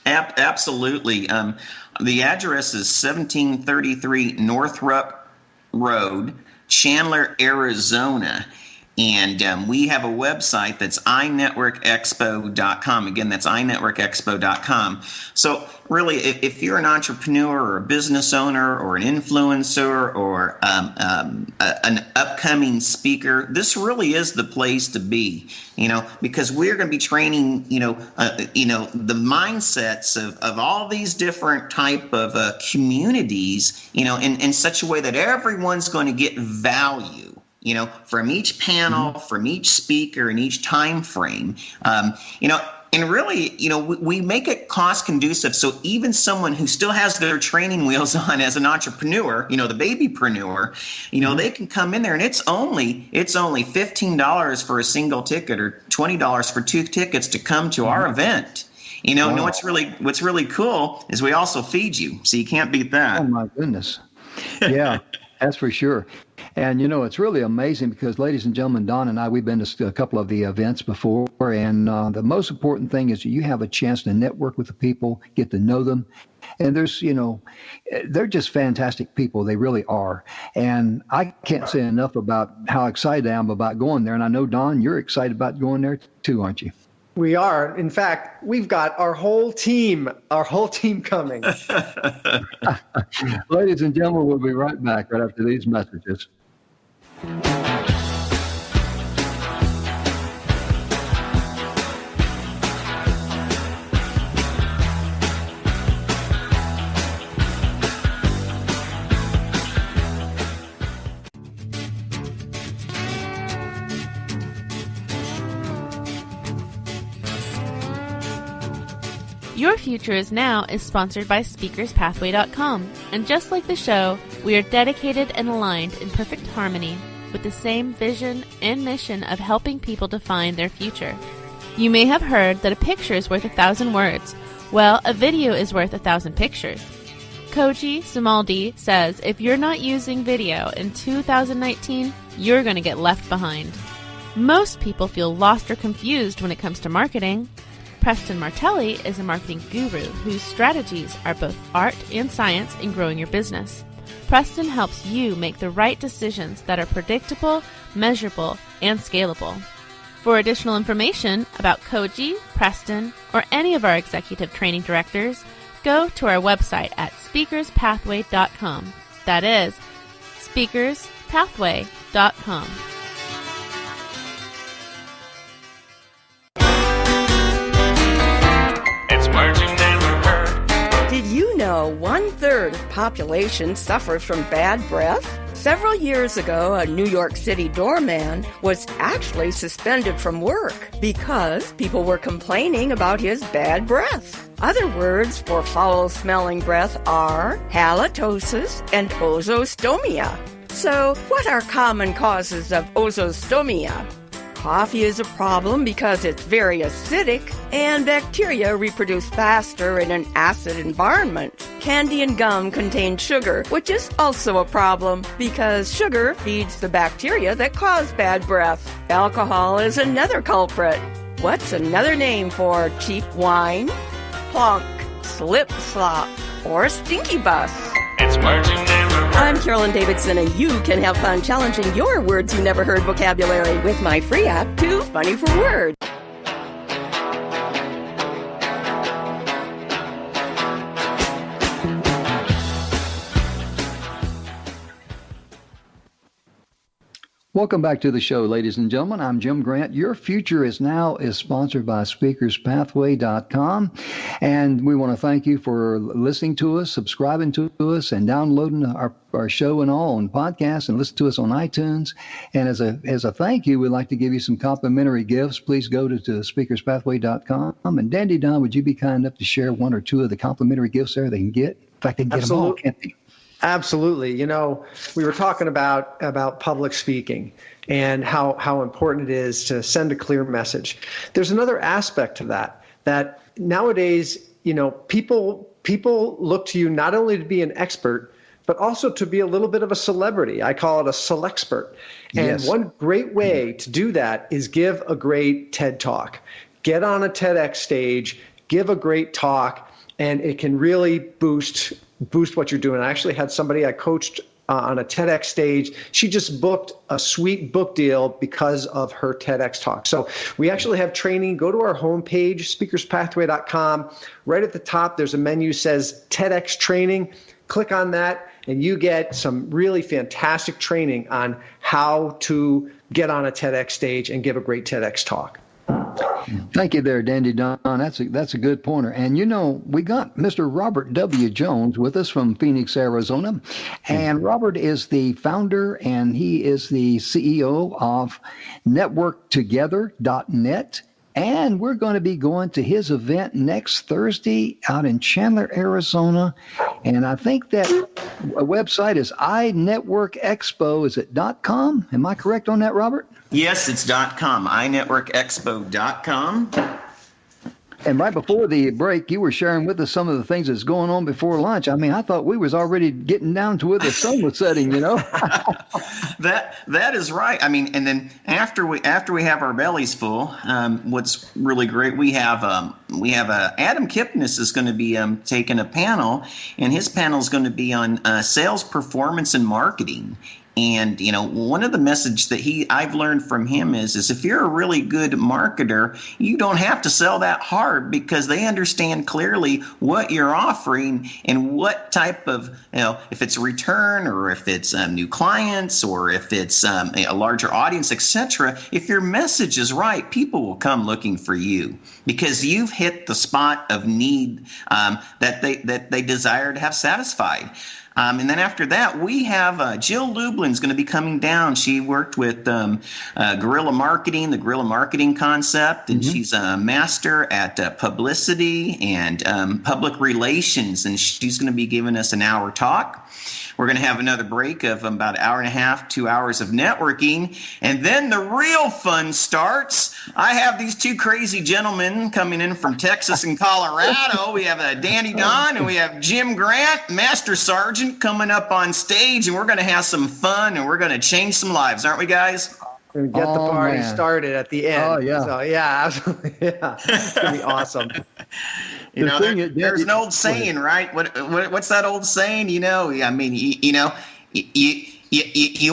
Speaker 3: Absolutely. The address is 1733 Northrop Road, Chandler, Arizona. And we have a website that's iNetworkExpo.com. Again, that's iNetworkExpo.com. So really, if you're an entrepreneur or a business owner or an influencer or an upcoming speaker, this really is the place to be, because we're going to be training, the mindsets of all these different type of communities, in such a way that everyone's going to get value. From each panel, from each speaker, and each time frame, and really, we make it cost conducive. So even someone who still has their training wheels on as an entrepreneur, the babypreneur, they can come in there, and it's only $15 for a single ticket or $20 for 2 tickets to come to our event. Wow. And what's really cool is we also feed you, so you can't beat that.
Speaker 2: Oh my goodness, yeah. That's for sure. And, it's really amazing because, ladies and gentlemen, Don and I, we've been to a couple of the events before. And the most important thing is you have a chance to network with the people, get to know them. And they're just fantastic people. They really are. And I can't say enough about how excited I am about going there. And I know, Don, you're excited about going there too, aren't you?
Speaker 5: We are. In fact, we've got our whole team coming.
Speaker 2: Ladies and gentlemen, we'll be right back right after these messages.
Speaker 1: Your Future Is Now is sponsored by SpeakersPathway.com, and just like the show, we are dedicated and aligned in perfect harmony with the same vision and mission of helping people define their future. You may have heard that a picture is worth 1,000 words. Well, a video is worth 1,000 pictures. Koji Sumaldi says if you're not using video in 2019, you're going to get left behind. Most people feel lost or confused when it comes to marketing. Preston Martelli is a marketing guru whose strategies are both art and science in growing your business. Preston helps you make the right decisions that are predictable, measurable, and scalable. For additional information about Koji, Preston, or any of our executive training directors, go to our website at speakerspathway.com. That is speakerspathway.com.
Speaker 4: Did you know 1/3 of the population suffers from bad breath? Several years ago, a New York City doorman was actually suspended from work because people were complaining about his bad breath. Other words for foul-smelling breath are halitosis and ozostomia. So, what are common causes of ozostomia? Coffee is a problem because it's very acidic and bacteria reproduce faster in an acid environment. Candy and gum contain sugar, which is also a problem because sugar feeds the bacteria that cause bad breath. Alcohol is another culprit. What's another name for cheap wine? Plonk, slip slop, or stinky bus.
Speaker 6: It's words you never heard.
Speaker 4: I'm Carolyn Davidson, and you can have fun challenging your words you never heard vocabulary with my free app, Too Funny for Words.
Speaker 2: Welcome back to the show, ladies and gentlemen. I'm Jim Grant. Your Future is Now is sponsored by SpeakersPathway.com. And we want to thank you for listening to us, subscribing to us, and downloading our show and all on podcasts, and listen to us on iTunes. And as a thank you, we'd like to give you some complimentary gifts. Please go to SpeakersPathway.com. And Dandy Don, would you be kind enough to share one or two of the complimentary gifts there they can get? In fact, they can get them all, can't they?
Speaker 5: Absolutely. You know, we were talking about public speaking and how important it is to send a clear message. There's another aspect to that nowadays, you know, people look to you not only to be an expert, but also to be a little bit of a celebrity. I call it a selexpert. And
Speaker 2: Yes.
Speaker 5: One great way to do that is give a great TED Talk. Get on a TEDx stage, give a great talk, and it can really boost what you're doing. I actually had somebody I coached on a TEDx stage. She just booked a sweet book deal because of her TEDx talk. So we actually have training. Go to our homepage, speakerspathway.com. Right at the top, there's a menu that says TEDx training. Click on that, and you get some really fantastic training on how to get on a TEDx stage and give a great TEDx talk.
Speaker 2: Thank you there, Dandy Don. That's a good pointer. And, you know, we got Mr. Robert W. Jones with us from Phoenix, Arizona. And Robert is the founder and he is the CEO of NetworkTogether.net. And we're going to be going to his event next Thursday out in Chandler, Arizona. And I think that website is iNetworkExpo. Is it .com? Am I correct on that, Robert?
Speaker 3: Yes, it's .com, iNetworkExpo.com.
Speaker 2: And right before the break, you were sharing with us some of the things that's going on before lunch. I mean, I thought we was already getting down to where the sun was setting, you know.
Speaker 3: That is right. I mean, and then after we have our bellies full, what's really great, we have Adam Kipnis is going to be taking a panel, and his panel is going to be on sales performance and marketing. And, you know, one of the messages that I've learned from him is if you're a really good marketer, you don't have to sell that hard because they understand clearly what you're offering and what type of, you know, if it's a return or if it's new clients or if it's a larger audience, etc. If your message is right, people will come looking for you because you've hit the spot of need that they desire to have satisfied. And then after that, we have Jill Lublin's going to be coming down. She worked with guerrilla marketing, the guerrilla marketing concept, and she's a master at publicity and public relations, and she's going to be giving us an hour talk. We're going to have another break of about an hour and a half, 2 hours of networking. And then the real fun starts. I have these two crazy gentlemen coming in from Texas and Colorado. We have Danny Don and we have Jim Grant, Master Sergeant, coming up on stage. And we're going to have some fun and we're going to change some lives. Aren't we, guys?
Speaker 5: We're going to get the party started at the end.
Speaker 2: Oh, yeah.
Speaker 5: So, yeah, absolutely. Yeah. It's going to be awesome.
Speaker 3: You know, there's an old saying, right? What's that old saying? You know, I mean, you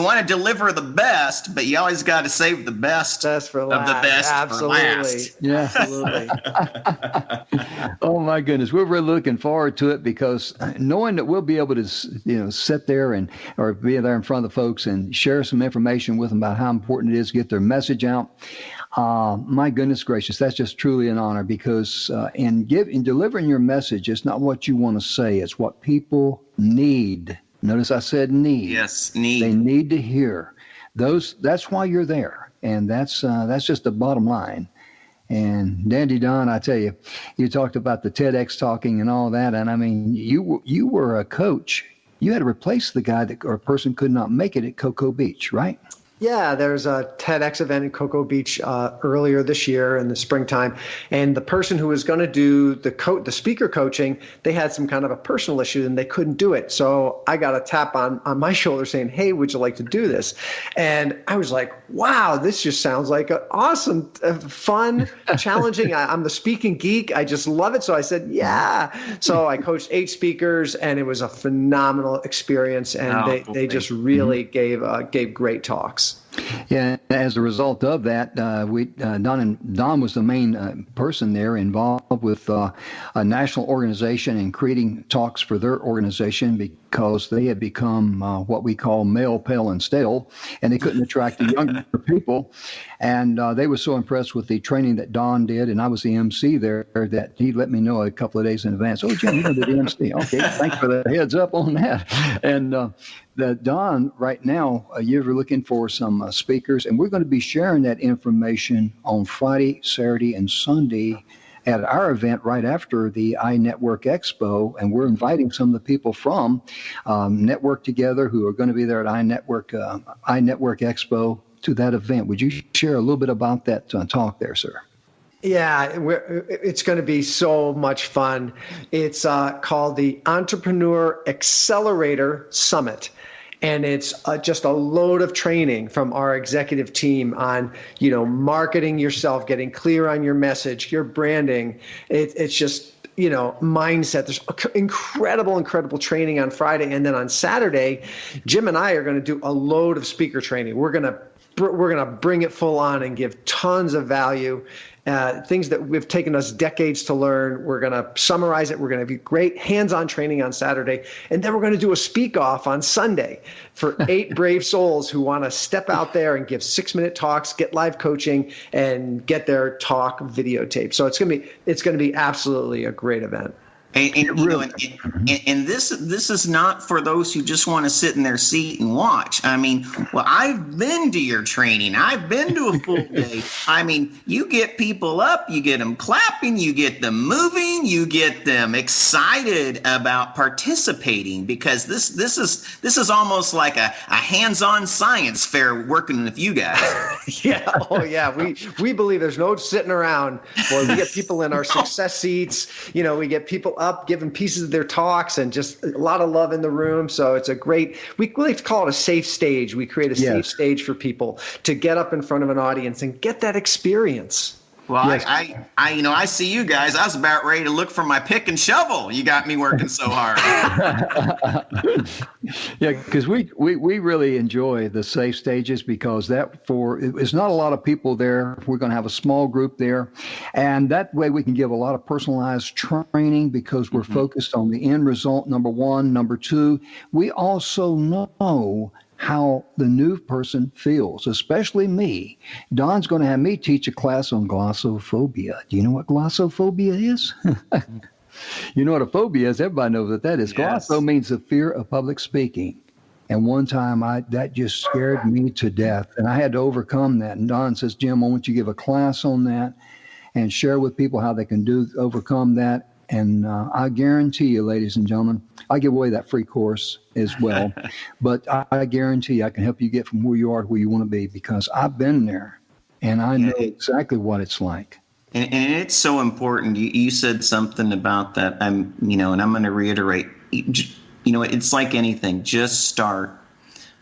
Speaker 3: want to deliver the best, but you always got to save the best
Speaker 5: for last.
Speaker 3: Of the best
Speaker 5: Absolutely.
Speaker 3: for last.
Speaker 5: Yeah, absolutely.
Speaker 2: Oh my goodness, we're really looking forward to it because knowing that we'll be able to, sit there or be there in front of the folks and share some information with them about how important it is to get their message out. My goodness gracious, that's just truly an honor because in delivering your message, it's not what you want to say, it's what people need Notice I said need.
Speaker 3: Yes, need.
Speaker 2: They need to hear those. That's why you're there, and that's just the bottom line. And Dandy Don, I tell you, you talked about the TEDx talking and all that, and I mean, you were a coach. You had to replace the guy that or a person could not make it at Cocoa Beach, right?
Speaker 5: Yeah, there's a TEDx event in Cocoa Beach earlier this year in the springtime, and the person who was going to do the speaker coaching, they had some kind of a personal issue and they couldn't do it. So I got a tap on my shoulder saying, "Hey, would you like to do this?" And I was like, "Wow, this just sounds like an awesome, fun, challenging. I'm the speaking geek. I just love it." So I said, "Yeah." So I coached 8 speakers, and it was a phenomenal experience. And they just really gave great talks.
Speaker 2: Yeah, as a result of that, Don was the main person there involved with a national organization and creating talks for their organization because they had become what we call male, pale, and stale, and they couldn't attract the younger people. And they were so impressed with the training that Don did, and I was the MC there, that he let me know a couple of days in advance. "Oh, Jim, you're going to be the MC. Okay, thanks for the heads up on that." And Don, right now, you're looking for some speakers, and we're going to be sharing that information on Friday, Saturday, and Sunday at our event right after the iNetwork Expo, and we're inviting some of the people from Network Together who are going to be there at iNetwork Expo to that event. Would you share a little bit about that talk there, sir?
Speaker 5: Yeah, it's going to be so much fun. It's called the Entrepreneur Accelerator Summit. And it's just a load of training from our executive team on, marketing yourself, getting clear on your message, your branding. It's just, mindset. There's incredible training on Friday. And then on Saturday, Jim and I are going to do a load of speaker training. We're going to bring it full on and give tons of value. Things that we've taken us decades to learn. We're going to summarize it. We're going to be great hands-on training on Saturday. And then we're going to do a speak-off on Sunday for 8 brave souls who want to step out there and give 6-minute talks, get live coaching, and get their talk videotaped. So it's going to be absolutely a great event.
Speaker 3: And this is not for those who just want to sit in their seat and watch. I mean, well, I've been to your training. I've been to a full day. I mean, you get people up, you get them clapping, you get them moving, you get them excited about participating, because this is almost like a hands-on science fair working with you guys.
Speaker 5: Yeah. Oh, yeah. We believe there's no sitting around. Boy, we get people in our success seats. We get people up giving pieces of their talks and just a lot of love in the room. So it's we like to call it a safe stage. We create a safe stage for people to get up in front of an audience and get that experience.
Speaker 3: Well, yes. I see you guys. I was about ready to look for my pick and shovel. You got me working so hard.
Speaker 2: Yeah, because we really enjoy the safe stages, because it's not a lot of people there. We're going to have a small group there, and that way we can give a lot of personalized training, because we're focused on the end result, number one. Number two, we also know how the new person feels, especially me. Don's going to have me teach a class on glossophobia. Do you know what glossophobia is? You know what a phobia is? Everybody knows what that is. Yes. Glosso means the fear of public speaking. And one time that just scared me to death, and I had to overcome that. And Don says, "Jim, I want you to give a class on that and share with people how they can overcome that." And I guarantee you, ladies and gentlemen, I give away that free course as well. But I guarantee you I can help you get from where you are to where you want to be, because I've been there and I know exactly what it's like.
Speaker 3: And it's so important. You said something about that. And I'm going to reiterate. It's like anything. Just start.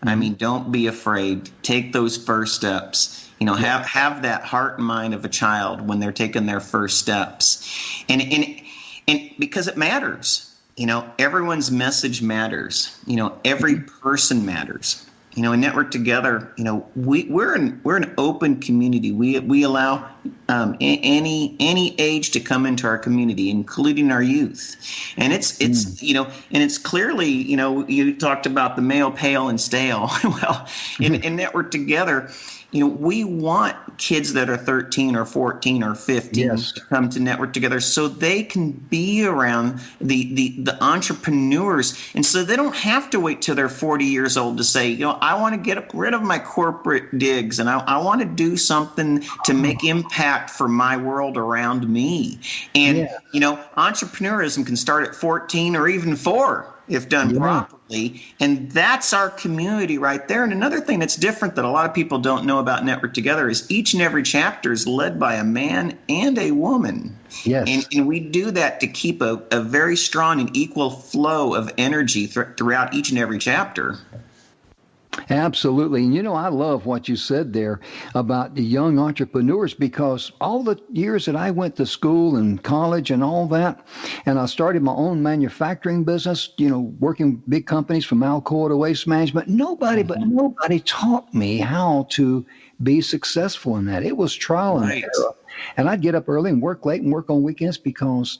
Speaker 3: I mean, don't be afraid. Take those first steps. Have that heart and mind of a child when they're taking their first steps. And because it matters. Everyone's message matters. Every person matters. In Network Together, we're an open community. We allow any age to come into our community, including our youth. And it's clearly, you talked about the male, pale, and stale. Well, in Network Together, we want kids that are 13 or 14 or 15 to come to network together so they can be around the entrepreneurs. And so they don't have to wait till they're 40 years old to say, I want to get rid of my corporate digs and I want to do something to make impact for my world around me. And, entrepreneurism can start at 14 or even 4 if done properly. And that's our community right there. And another thing that's different that a lot of people don't know about Network Together is each and every chapter is led by a man and a woman.
Speaker 2: Yes.
Speaker 3: And we do that to keep a very strong and equal flow of energy throughout each and every chapter.
Speaker 2: Absolutely. And I love what you said there about the young entrepreneurs, because all the years that I went to school and college and all that, and I started my own manufacturing business, working big companies from Alcoa to Waste Management, nobody taught me how to be successful in that. It was trial and error. And I'd get up early and work late and work on weekends because,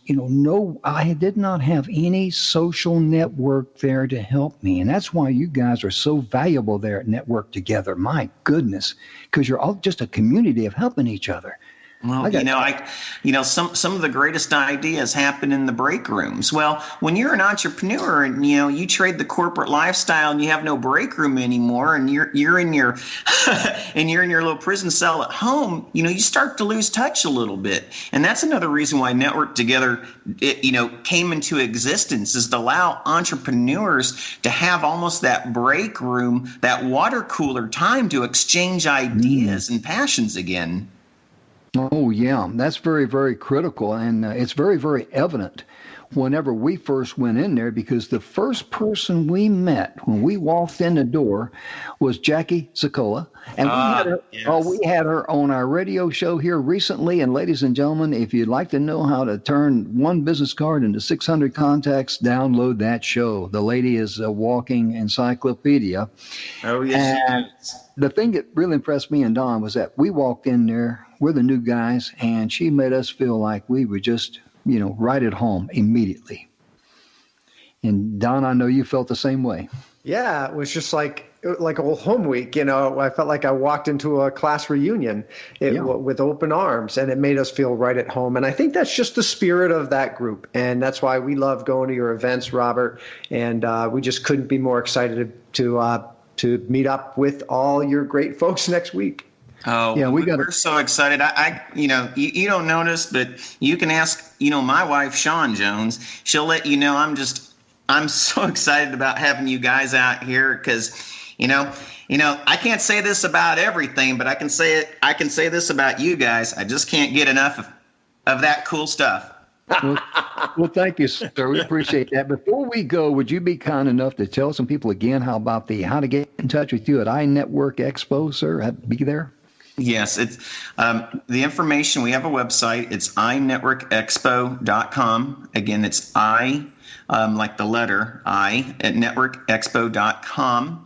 Speaker 2: I did not have any social network there to help me. And that's why you guys are so valuable there at Network Together. My goodness, because you're all just a community of helping each other.
Speaker 3: Well, some of the greatest ideas happen in the break rooms. Well, when you're an entrepreneur and you trade the corporate lifestyle and you have no break room anymore, and you're in your and you're in your little prison cell at home, you start to lose touch a little bit. And that's another reason why Network Together, came into existence, is to allow entrepreneurs to have almost that break room, that water cooler time to exchange ideas and passions again.
Speaker 2: Oh, yeah, that's very, very critical. And it's very, very evident whenever we first went in there, because the first person we met when we walked in the door was Jackie Zakola. And we had her on our radio show here recently. And ladies and gentlemen, if you'd like to know how to turn one business card into 600 contacts, download that show. The lady is a walking encyclopedia.
Speaker 3: Oh, yes,
Speaker 2: and
Speaker 3: she is.
Speaker 2: The thing that really impressed me and Don was that we walked in there, we're the new guys, and she made us feel like we were just, right at home immediately. And Don, I know you felt the same way.
Speaker 5: Yeah, it was just like a whole home week. I felt like I walked into a class reunion with open arms, and it made us feel right at home. And I think that's just the spirit of that group. And that's why we love going to your events, Robert. And we just couldn't be more excited to meet up with all your great folks next week.
Speaker 3: Oh, yeah, we're so excited. You don't notice, but you can ask, my wife, Sean Jones. She'll let you know I'm so excited about having you guys out here because, I can't say this about everything, but I can say this about you guys. I just can't get enough of that cool stuff.
Speaker 2: Well, thank you, sir. We appreciate that. Before we go, would you be kind enough to tell some people again how to get in touch with you at iNetwork Expo, sir? Be there.
Speaker 3: Yes, it's the information. We have a website. It's inetworkexpo.com. Again, it's like the letter I at networkexpo.com.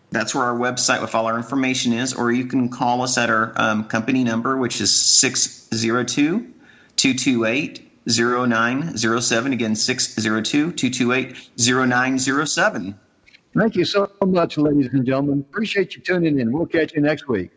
Speaker 3: That's where our website with all our information is, or you can call us at our company number, which is 602-228-0907. Again, 602-228-0907.
Speaker 2: Thank you so much, ladies and gentlemen. Appreciate you tuning in. We'll catch you next week.